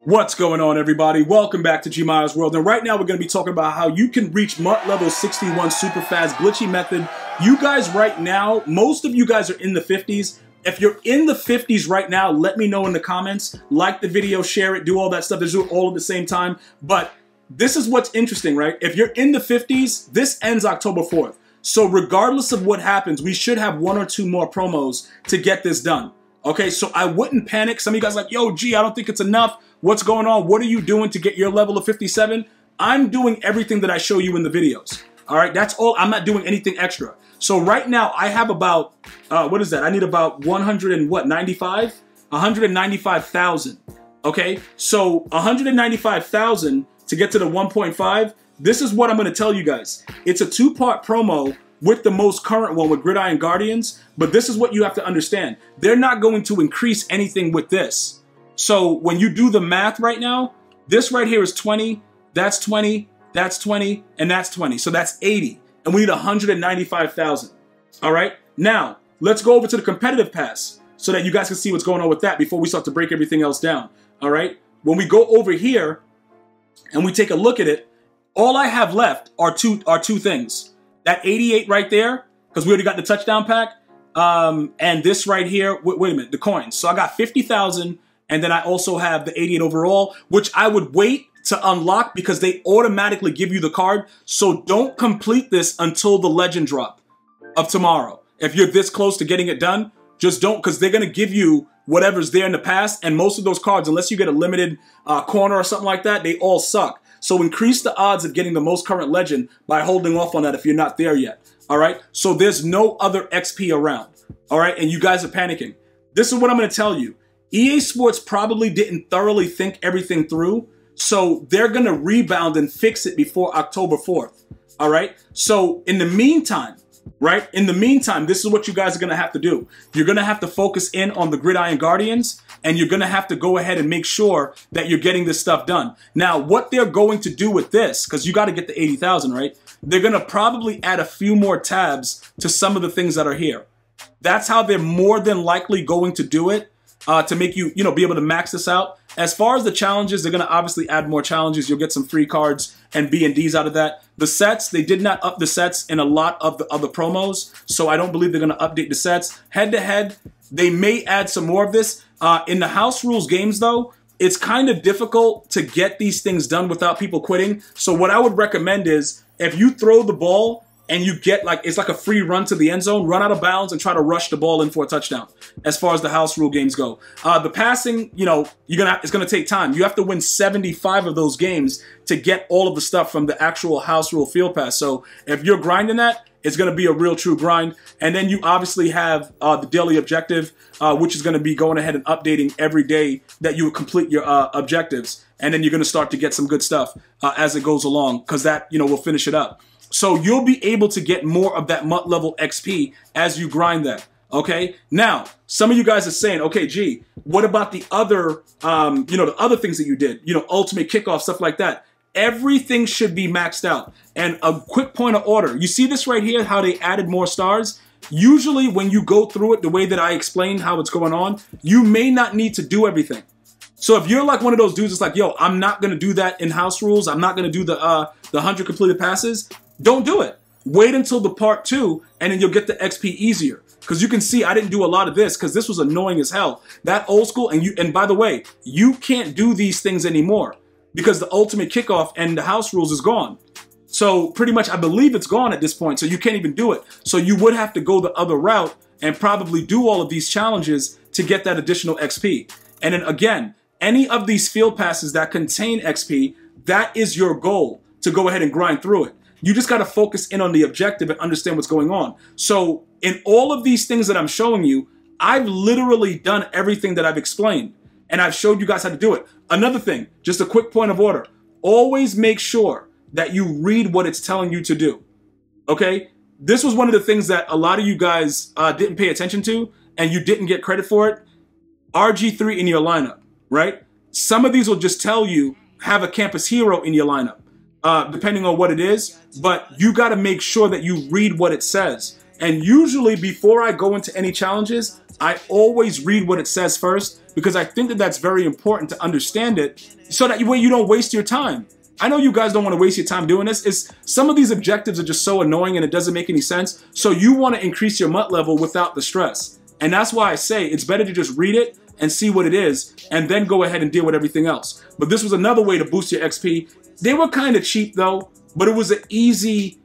What's going on, everybody? Welcome back to GmiasWorld. And right now we're going to be talking about how you can reach MUT level 61 super fast glitchy method. You guys right now, most of you guys are in the 50s. If you're in the 50s right now, let me know in the comments. Like the video, share it, do all that stuff. Let's do it all at the same time. But this is what's interesting, right? If you're in the 50s, this ends October 4th. So regardless of what happens, we should have 1 or 2 more promos to get this done. Okay, so I wouldn't panic. Some of you guys are like, yo, G, I don't think it's enough. What's going on? What are you doing to get your level of 57? I'm doing everything that I show you in the videos. All right, that's all. I'm not doing anything extra. So right now I have about, what is that? I need about 195,000. Okay, so 195,000 to get to the 1.5. This is what I'm going to tell you guys. It's a 2-part promo with the most current one with Gridiron Guardians, but this is what you have to understand. They're not going to increase anything with this. So when you do the math right now, this right here is 20, that's 20, that's 20, and that's 20. So that's 80, and we need 195,000. All right, now let's go over to the competitive pass so that you guys can see what's going on with that before we start to break everything else down. All right, when we go over here and we take a look at it, all I have left are two things. That 88 right there, because we already got the touchdown pack, and this right here, wait a minute, the coins. So I got 50,000, and then I also have the 88 overall, which I would wait to unlock because they automatically give you the card. So don't complete this until the legend drop of tomorrow. If you're this close to getting it done, just don't, because they're going to give you whatever's there in the past, and most of those cards, unless you get a limited corner or something like that, they all suck. So increase the odds of getting the most current legend by holding off on that if you're not there yet. All right. So there's no other XP around. All right. And you guys are panicking. This is what I'm going to tell you. EA Sports probably didn't thoroughly think everything through. So they're going to rebound and fix it before October 4th. All right. So in the meantime, right? In the meantime, this is what you guys are going to have to do. You're going to have to focus in on the Gridiron Guardians, and you're going to have to go ahead and make sure that you're getting this stuff done. Now, what they're going to do with this, because you got to get the 80,000, right? They're going to probably add a few more tabs to some of the things that are here. That's how they're more than likely going to do it, to make you, be able to max this out. As far as the challenges, they're going to obviously add more challenges. You'll get some free cards and B&Ds out of that. The sets, they did not up the sets in a lot of the other promos, so I don't believe they're going to update the sets. Head-to-head, they may add some more of this. In the house rules games, though, it's kind of difficult to get these things done without people quitting. So what I would recommend is if you throw the ball and you get it's like a free run to the end zone, run out of bounds and try to rush the ball in for a touchdown. As far as the house rule games go, the passing, it's gonna take time. You have to win 75 of those games to get all of the stuff from the actual house rule field pass. So if you're grinding that, it's gonna be a real true grind. And then you obviously have the daily objective, which is gonna be going ahead and updating every day that you complete your objectives. And then you're gonna start to get some good stuff as it goes along, because that will finish it up. So you'll be able to get more of that MUT level XP as you grind that. Okay. Now, some of you guys are saying, okay, G, what about the other, the other things that you did, ultimate kickoff, stuff like that. Everything should be maxed out. And a quick point of order. You see this right here, how they added more stars? Usually when you go through it the way that I explained how it's going on, you may not need to do everything. So if you're like one of those dudes that's like, yo, I'm not going to do that in house rules, I'm not going to do the 100 completed passes, don't do it. Wait until the part 2, and then you'll get the XP easier. Because you can see I didn't do a lot of this because this was annoying as hell. That old school, and by the way, you can't do these things anymore because the ultimate kickoff and the house rules is gone. So pretty much I believe it's gone at this point, so you can't even do it. So you would have to go the other route and probably do all of these challenges to get that additional XP. And then again, any of these field passes that contain XP, that is your goal to go ahead and grind through it. You just got to focus in on the objective and understand what's going on. So in all of these things that I'm showing you, I've literally done everything that I've explained, and I've showed you guys how to do it. Another thing, just a quick point of order. Always make sure that you read what it's telling you to do. Okay? This was one of the things that a lot of you guys didn't pay attention to, and you didn't get credit for it. RG3 in your lineup, right? Some of these will just tell you, have a campus hero in your lineup. Depending on what it is, but you got to make sure that you read what it says. And usually before I go into any challenges, I always read what it says first, because I think that that's very important to understand it so that you don't waste your time. I know you guys don't want to waste your time doing this. Some of these objectives are just so annoying and it doesn't make any sense. So you want to increase your MUT level without the stress. And that's why I say it's better to just read it and see what it is and then go ahead and deal with everything else. But this was another way to boost your XP. They were kind of cheap though, but it was an easy,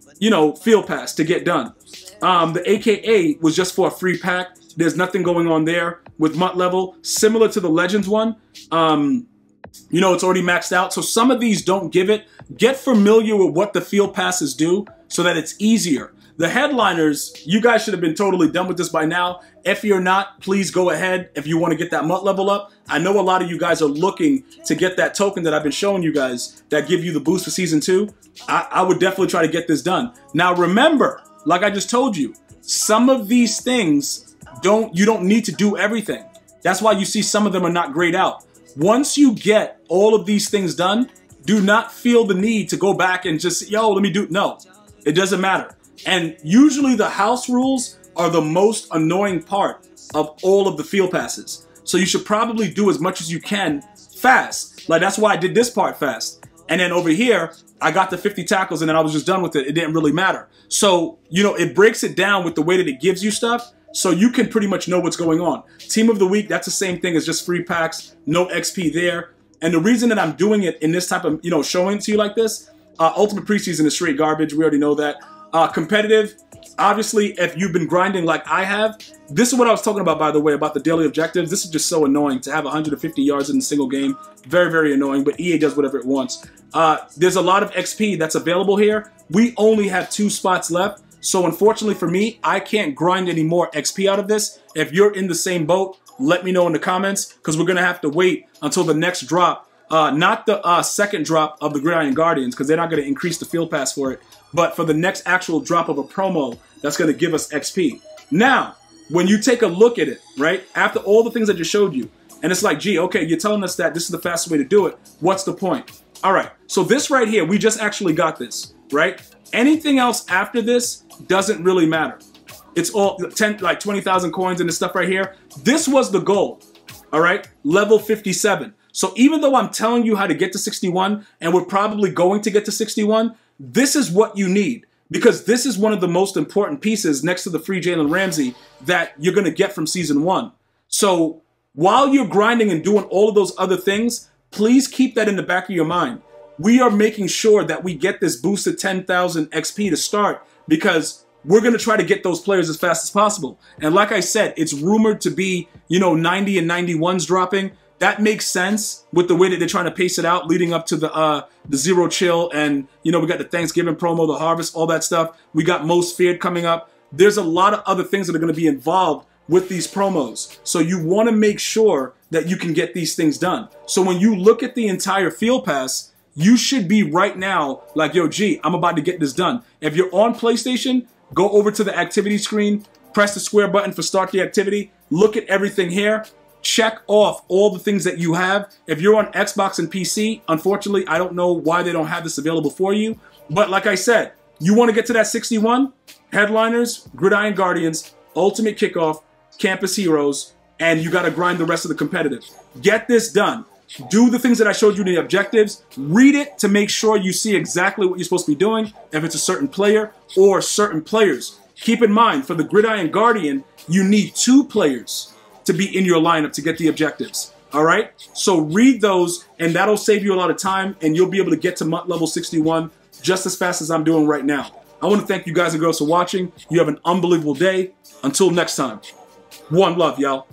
field pass to get done. The AKA was just for a free pack. There's nothing going on there with MUT level. Similar to the Legends one, it's already maxed out. So some of these don't give it. Get familiar with what the field passes do so that it's easier. The headliners, you guys should have been totally done with this by now. If you're not, please go ahead if you want to get that MUT level up. I know a lot of you guys are looking to get that token that I've been showing you guys that give you the boost for Season 2. I would definitely try to get this done. Now remember, like I just told you, some of these things you don't need to do everything. That's why you see some of them are not grayed out. Once you get all of these things done, do not feel the need to go back and just, let me do, no, it doesn't matter. And usually the house rules are the most annoying part of all of the field passes. So you should probably do as much as you can fast. Like that's why I did this part fast. And then over here, I got the 50 tackles and then I was just done with it. It didn't really matter. So, it breaks it down with the way that it gives you stuff. So you can pretty much know what's going on. Team of the week, that's the same thing as just free packs, no XP there. And the reason that I'm doing it in this type of, showing it to you like this, Ultimate Preseason is straight garbage. We already know that. Competitive, obviously, if you've been grinding like I have, this is what I was talking about, by the way, about the daily objectives. This is just so annoying to have 150 yards in a single game. Very, very annoying, but EA does whatever it wants. There's a lot of XP that's available here. We only have 2 spots left. So unfortunately for me, I can't grind any more XP out of this. If you're in the same boat, let me know in the comments because we're going to have to wait until the next drop. Not the second drop of the Gridiron Guardians because they're not going to increase the field pass for it. But for the next actual drop of a promo that's going to give us XP. Now, when you take a look at it, right, after all the things I just showed you, and it's like, gee, okay, you're telling us that this is the fastest way to do it. What's the point? All right, so this right here, we just actually got this, right? Anything else after this doesn't really matter. It's all 20,000 coins and this stuff right here. This was the goal, all right? Level 57. So even though I'm telling you how to get to 61, and we're probably going to get to 61, this is what you need. Because this is one of the most important pieces next to the free Jalen Ramsey that you're going to get from Season 1. So while you're grinding and doing all of those other things, please keep that in the back of your mind. We are making sure that we get this boosted 10,000 XP to start because we're going to try to get those players as fast as possible. And like I said, it's rumored to be, 90 and 91s dropping. That makes sense with the way that they're trying to pace it out leading up to the Zero Chill and, we got the Thanksgiving promo, the Harvest, all that stuff. We got Most Feared coming up. There's a lot of other things that are going to be involved with these promos. So you want to make sure that you can get these things done. So when you look at the entire field pass, you should be right now like, yo, gee, I'm about to get this done. If you're on PlayStation, go over to the activity screen, press the square button for start the activity, look at everything here, check off all the things that you have. If you're on Xbox and PC, unfortunately, I don't know why they don't have this available for you. But like I said, you want to get to that 61, headliners, Gridiron Guardians, Ultimate Kickoff, Campus Heroes, and you got to grind the rest of the competitive. Get this done. Do the things that I showed you in the objectives. Read it to make sure you see exactly what you're supposed to be doing, if it's a certain player or certain players. Keep in mind, for the Gridiron Guardian, you need 2 players to be in your lineup to get the objectives. All right? So read those, and that'll save you a lot of time, and you'll be able to get to MUT level 61 just as fast as I'm doing right now. I want to thank you guys and girls for watching. You have an unbelievable day. Until next time. One love, y'all.